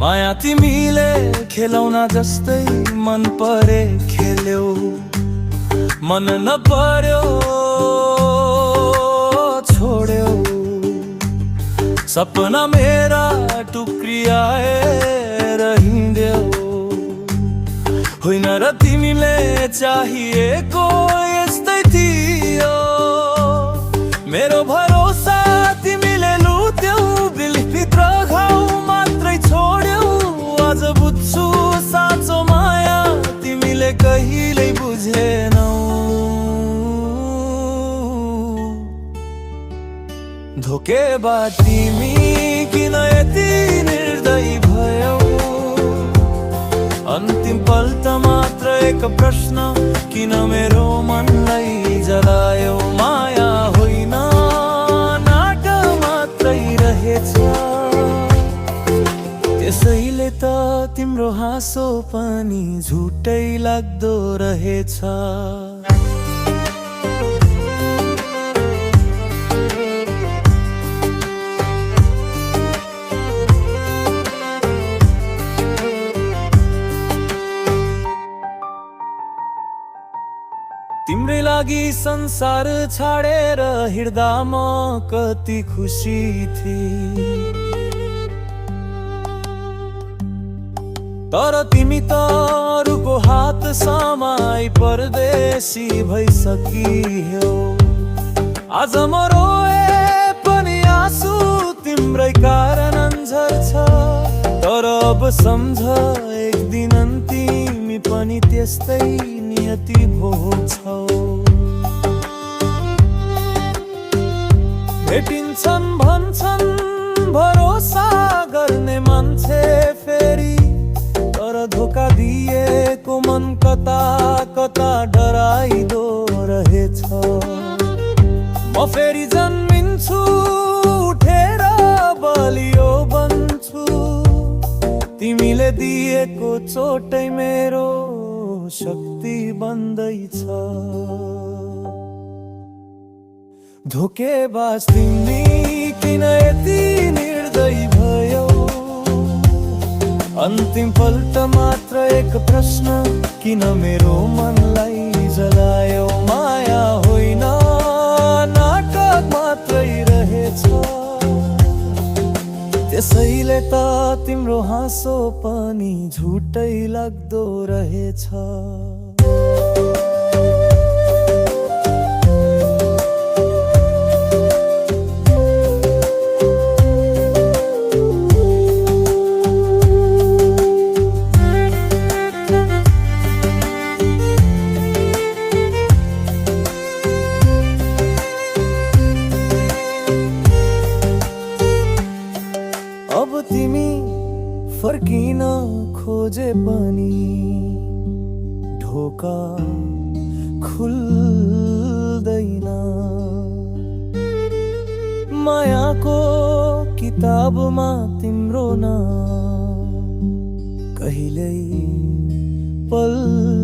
माया तिमीले खेलौना जस्तै मन परे खेल्यौ, मन नपर्यो छोड्यौ। सपना मेरा टुक्रियाएर हिँड्यौ, होइन र तिमीले चाहिएको यस्तै थियो। मेरो भरोसा तिमीले लुट्यौ, दिलभित्र घाउ मात्रै छोड्यौ। आज बुझ्छु साँचो माया तिमीले कहिल्यै बुझेनौ। धोकेबाज तिमी किन यति निर्दयी भयौ? अन्तिम पल त मात्र एक प्रश्न, किन मेरो मनलाई जलायौ? माया होइन नाटक मात्रै रहेछ, त्यसैले त तिम्रो हाँसो पनि झुटै लाग्दो रहेछ। तिम्रै लागि संसार छाडेर हिँड्दा म कति खुसी थिए, तर तिमी त अरूको हात समाई परदेशी भइसकियौ। आज म रोए पनि आँसु तिम्रै कारण झर्छ, तर अब सम्झ एक दिन तिमी पनि त्यस्तै नियति भोग्छौ। भेटिन्छन् भन्छन् भरोसा गर्ने मान्छे फेरि, तर धोका दिएको मन कता कता डराइदो रहेछ। म फेरि जन्मिन्छु, उठेर बलियो बन्छु, तिमीले दिएको चोटै मेरो शक्ति बन्दैछ। धोकेबाज तिमी किन यति निर्दयी भयौ? अन्तिम पल त मात्र एक प्रश्न, किन मेरो मनलाई जलायौ? माया होइन नाटक मात्रै रहेछ, त्यसैले त तिम्रो हाँसो पनि झुटै लाग्दो रहेछ। अब तिमी फर्किन खोजे पनि ढोका खुल्दैन। मायाको किताबमा तिम्रो नाम कहिल्यै पल्दैन।